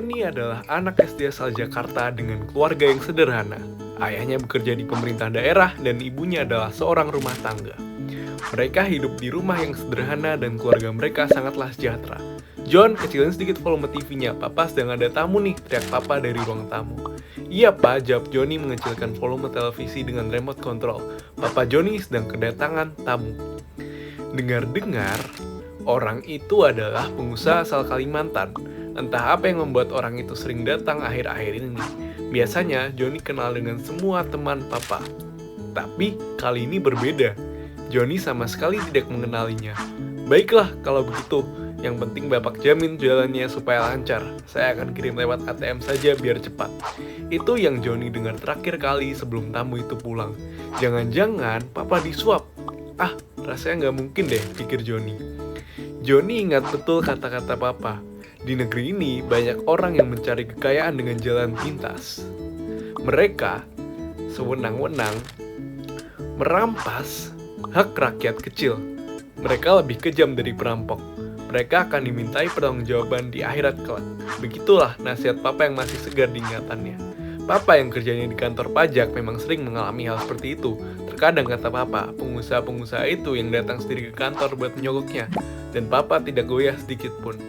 Johnny adalah anak SD asal Jakarta dengan keluarga yang sederhana. Ayahnya bekerja di pemerintah daerah dan ibunya adalah seorang rumah tangga. Mereka hidup di rumah yang sederhana dan keluarga mereka sangatlah sejahtera. John, kecilin sedikit volume TV-nya. Papa sedang ada tamu nih, teriak papa dari ruang tamu. Iya pak, jawab Johnny mengecilkan volume televisi dengan remote control. Papa Johnny sedang kedatangan tamu. Dengar-dengar, orang itu adalah pengusaha asal Kalimantan. Entah apa yang membuat orang itu sering datang akhir-akhir ini. Biasanya Johnny kenal dengan semua teman papa. Tapi kali ini berbeda. Johnny sama sekali tidak mengenalinya. Baiklah kalau begitu. Yang penting bapak jamin jalannya supaya lancar. Saya akan kirim lewat ATM saja biar cepat. Itu yang Johnny dengar terakhir kali sebelum tamu itu pulang. Jangan-jangan papa disuap. Ah, rasanya nggak mungkin deh, pikir Johnny. Johnny ingat betul kata-kata papa. Di negeri ini banyak orang yang mencari kekayaan dengan jalan pintas. Mereka sewenang-wenang merampas hak rakyat kecil. Mereka lebih kejam dari perampok. Mereka akan dimintai pertanggungjawaban di akhirat kelak. Begitulah nasihat papa yang masih segar di ingatannya. Papa yang kerjanya di kantor pajak memang sering mengalami hal seperti itu. Terkadang kata papa, pengusaha-pengusaha itu yang datang sendiri ke kantor buat menyogoknya. Dan papa tidak goyah sedikit pun.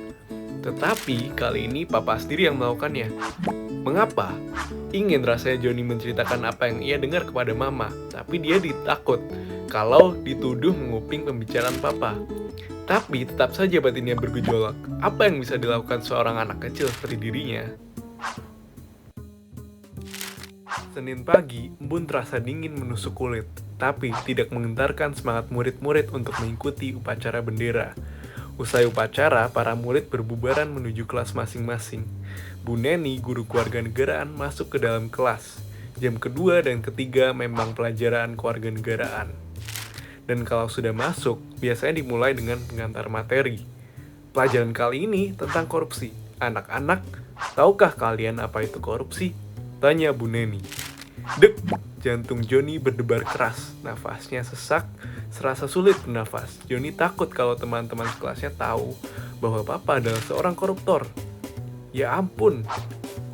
Tetapi kali ini papa sendiri yang melakukannya. Mengapa? Ingin rasanya Johnny menceritakan apa yang ia dengar kepada mama, tapi dia ditakut kalau dituduh menguping pembicaraan papa. Tapi tetap saja batinnya bergejolak. Apa yang bisa dilakukan seorang anak kecil seperti dirinya? Senin pagi, embun terasa dingin menusuk kulit, tapi tidak menggentarkan semangat murid-murid untuk mengikuti upacara bendera. Usai upacara, para murid berbubaran menuju kelas masing-masing. Bu Neni, guru kewarganegaraan, masuk ke dalam kelas. Jam kedua dan ketiga memang pelajaran kewarganegaraan. Dan kalau sudah masuk, biasanya dimulai dengan pengantar materi. Pelajaran kali ini tentang korupsi. Anak-anak, tahukah kalian apa itu korupsi? Tanya Bu Neni. Dek, jantung Johnny berdebar keras, nafasnya sesak, serasa sulit bernafas. Johnny takut kalau teman-teman sekelasnya tahu bahwa papa adalah seorang koruptor. Ya ampun,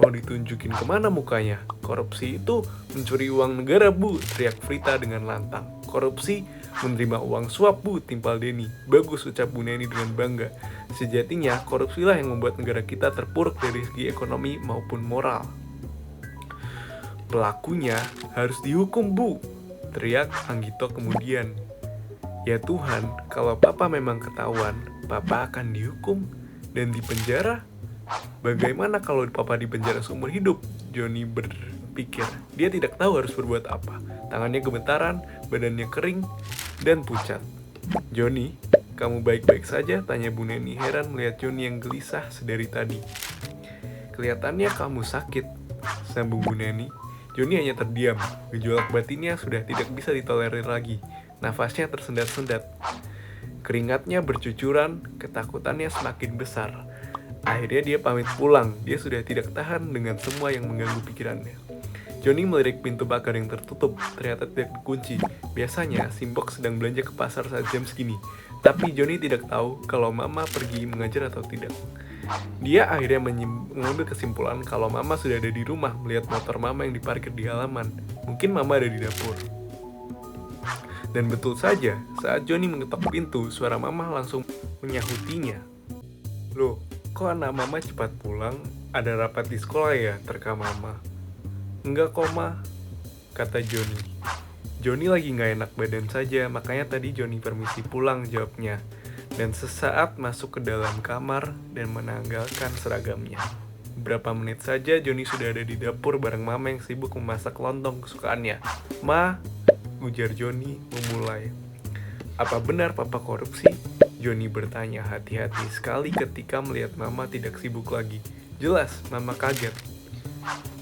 mau ditunjukin kemana mukanya? Korupsi itu mencuri uang negara bu, teriak Frita dengan lantang. Korupsi menerima uang suap bu, timpal Denny. Bagus, ucap Bu Neni dengan bangga. Sejatinya, korupsilah yang membuat negara kita terpuruk dari segi ekonomi maupun moral. Pelakunya harus dihukum bu, teriak Anggito kemudian. Ya Tuhan, kalau papa memang ketahuan, papa akan dihukum dan dipenjara. Bagaimana kalau papa dipenjara seumur hidup? Johnny berpikir. Dia tidak tahu harus berbuat apa. Tangannya gemetaran, badannya kering, dan pucat. Johnny, kamu baik-baik saja? Tanya Bu Neni heran melihat Johnny yang gelisah sedari tadi. Kelihatannya kamu sakit, sambung Bu Neni. Johnny hanya terdiam. Gejolak batinnya sudah tidak bisa ditolerir lagi. Nafasnya tersendat-sendat. Keringatnya bercucuran, ketakutannya semakin besar. Akhirnya dia pamit pulang. Dia sudah tidak tahan dengan semua yang mengganggu pikirannya. Johnny melirik pintu pagar yang tertutup. Ternyata tidak dikunci. Biasanya, Simbok sedang belanja ke pasar saat jam segini. Tapi Johnny tidak tahu kalau mama pergi mengajar atau tidak. Dia akhirnya mengambil kesimpulan kalau mama sudah ada di rumah melihat motor mama yang diparkir di halaman. Mungkin mama ada di dapur. Dan betul saja, saat Johnny mengetok pintu, suara mama langsung menyahutinya. Loh, kok anak mama cepat pulang? Ada rapat di sekolah ya, terka mama. Enggak kok ma, kata Johnny. Johnny lagi gak enak badan saja, makanya tadi Johnny permisi pulang, jawabnya. Dan sesaat masuk ke dalam kamar dan menanggalkan seragamnya. Beberapa menit saja Johnny sudah ada di dapur bareng mama yang sibuk memasak lontong kesukaannya. Ma, ujar Johnny memulai. Apa benar papa korupsi? Johnny bertanya hati-hati sekali ketika melihat mama tidak sibuk lagi. Jelas, mama kaget.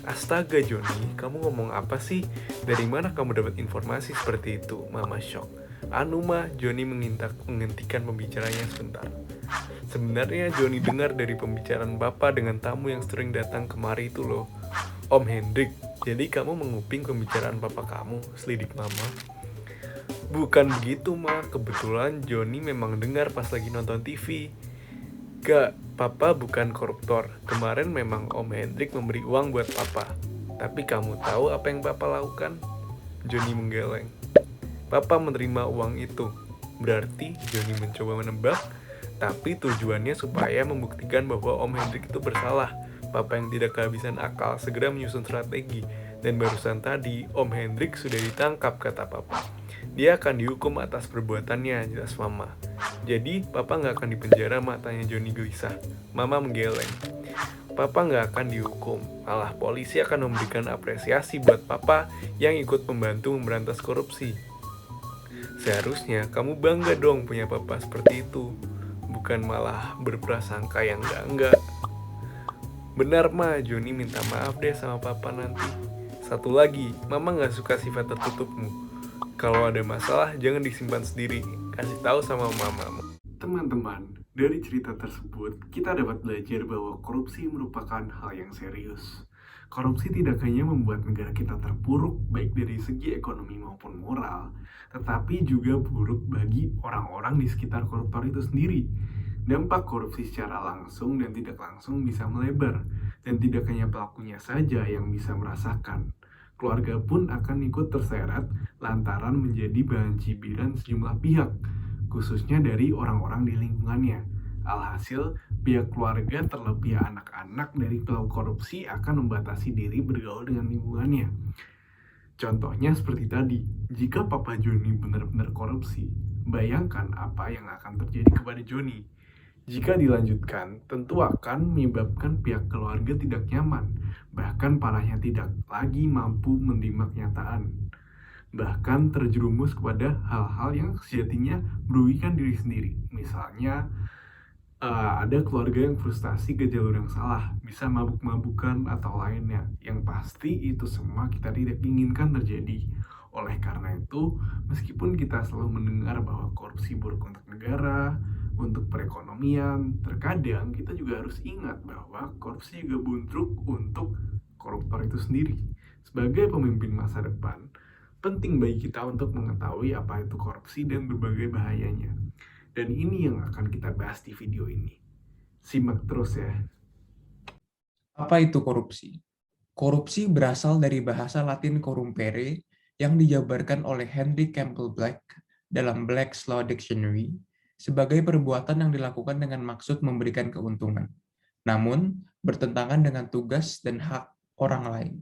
Astaga Johnny, kamu ngomong apa sih? Dari mana kamu dapat informasi seperti itu? Mama shock. Anu mah, Johnny menghentikan pembicaranya sebentar. Sebenarnya Johnny dengar dari pembicaraan bapak dengan tamu yang sering datang kemari itu loh. Om Hendrik, jadi kamu menguping pembicaraan bapak kamu, selidik mama. Bukan begitu ma, kebetulan Johnny memang dengar pas lagi nonton TV. Gak, papa bukan koruptor. Kemarin memang Om Hendrik memberi uang buat papa. Tapi kamu tahu apa yang papa lakukan? Johnny menggeleng. Papa menerima uang itu. Berarti Johnny mencoba menebak, tapi tujuannya supaya membuktikan bahwa Om Hendrik itu bersalah. Papa yang tidak kehabisan akal segera menyusun strategi. Dan barusan tadi, Om Hendrik sudah ditangkap, kata papa. Dia akan dihukum atas perbuatannya, jelas mama. Jadi, papa nggak akan dipenjara, matanya Johnny gelisah. Mama menggeleng. Papa nggak akan dihukum, malah polisi akan memberikan apresiasi buat papa yang ikut membantu memberantas korupsi. Seharusnya kamu bangga dong punya papa seperti itu, bukan malah berprasangka yang enggak. Benar ma, Johnny minta maaf deh sama papa nanti. Satu lagi, mama nggak suka sifat tertutupmu. Kalau ada masalah, jangan disimpan sendiri. Kasih tahu sama mama. Teman-teman, dari cerita tersebut, kita dapat belajar bahwa korupsi merupakan hal yang serius. Korupsi tidak hanya membuat negara kita terpuruk, baik dari segi ekonomi maupun moral, tetapi juga buruk bagi orang-orang di sekitar koruptor itu sendiri. Dampak korupsi secara langsung dan tidak langsung bisa melebar, dan tidak hanya pelakunya saja yang bisa merasakan. Keluarga pun akan ikut terseret lantaran menjadi bahan cibiran sejumlah pihak, khususnya dari orang-orang di lingkungannya. Alhasil, pihak keluarga terlebih anak-anak dari pelaku korupsi akan membatasi diri bergaul dengan lingkungannya. Contohnya seperti tadi, jika Papa Joni benar-benar korupsi, bayangkan apa yang akan terjadi kepada Joni. Jika dilanjutkan, tentu akan menyebabkan pihak keluarga tidak nyaman, bahkan parahnya tidak lagi mampu menerima kenyataan. Bahkan terjerumus kepada hal-hal yang sejatinya merugikan diri sendiri. Misalnya, ada keluarga yang frustasi ke jalur yang salah, bisa mabuk-mabukan atau lainnya. Yang pasti itu semua kita tidak inginkan terjadi. Oleh karena itu, meskipun kita selalu mendengar bahwa korupsi buruk untuk negara, untuk perekonomian, terkadang kita juga harus ingat bahwa korupsi juga buntruk untuk koruptor itu sendiri. Sebagai pemimpin masa depan, penting bagi kita untuk mengetahui apa itu korupsi dan berbagai bahayanya. Dan ini yang akan kita bahas di video ini. Simak terus ya. Apa itu korupsi? Korupsi berasal dari bahasa Latin corrumpere yang dijabarkan oleh Henry Campbell Black dalam Black's Law Dictionary sebagai perbuatan yang dilakukan dengan maksud memberikan keuntungan, namun bertentangan dengan tugas dan hak orang lain.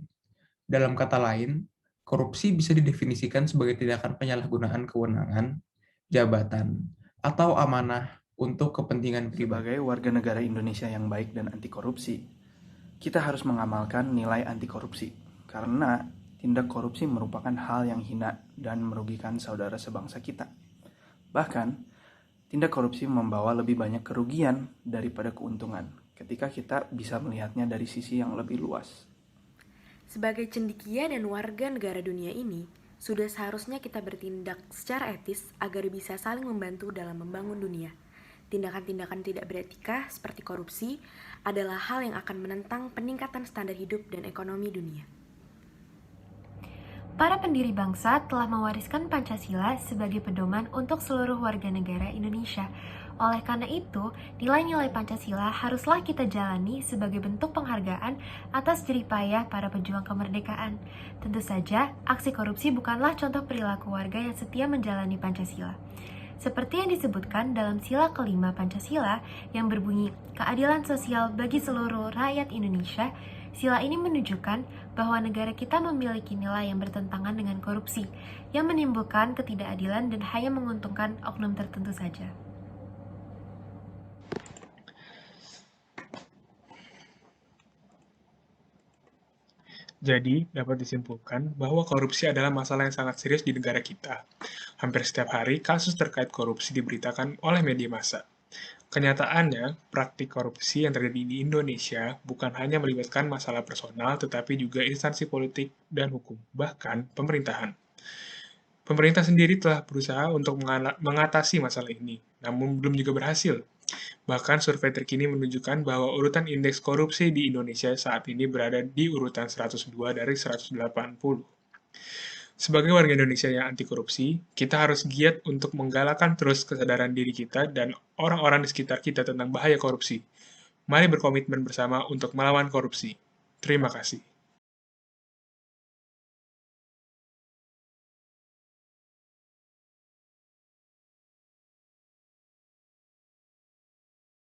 Dalam kata lain, korupsi bisa didefinisikan sebagai tindakan penyalahgunaan kewenangan, jabatan, atau amanah untuk kepentingan pribadi. Sebagai warga negara Indonesia yang baik dan anti korupsi, kita harus mengamalkan nilai anti korupsi, karena tindak korupsi merupakan hal yang hina dan merugikan saudara sebangsa kita. Bahkan, tindak korupsi membawa lebih banyak kerugian daripada keuntungan ketika kita bisa melihatnya dari sisi yang lebih luas. Sebagai cendekia dan warga negara dunia ini, sudah seharusnya kita bertindak secara etis agar bisa saling membantu dalam membangun dunia. Tindakan-tindakan tidak beretika seperti korupsi adalah hal yang akan menentang peningkatan standar hidup dan ekonomi dunia. Para pendiri bangsa telah mewariskan Pancasila sebagai pedoman untuk seluruh warga negara Indonesia. Oleh karena itu, nilai-nilai Pancasila haruslah kita jalani sebagai bentuk penghargaan atas jerih payah para pejuang kemerdekaan. Tentu saja, aksi korupsi bukanlah contoh perilaku warga yang setia menjalani Pancasila. Seperti yang disebutkan dalam sila kelima Pancasila yang berbunyi keadilan sosial bagi seluruh rakyat Indonesia, sila ini menunjukkan bahwa negara kita memiliki nilai yang bertentangan dengan korupsi, yang menimbulkan ketidakadilan dan hanya menguntungkan oknum tertentu saja. Jadi, dapat disimpulkan bahwa korupsi adalah masalah yang sangat serius di negara kita. Hampir setiap hari, kasus terkait korupsi diberitakan oleh media massa. Kenyataannya, praktik korupsi yang terjadi di Indonesia bukan hanya melibatkan masalah personal, tetapi juga instansi politik dan hukum, bahkan pemerintahan. Pemerintah sendiri telah berusaha untuk mengatasi masalah ini, namun belum juga berhasil. Bahkan survei terkini menunjukkan bahwa urutan indeks korupsi di Indonesia saat ini berada di urutan 102 dari 180. Sebagai warga Indonesia yang anti korupsi, kita harus giat untuk menggalakkan terus kesadaran diri kita dan orang-orang di sekitar kita tentang bahaya korupsi. Mari berkomitmen bersama untuk melawan korupsi. Terima kasih.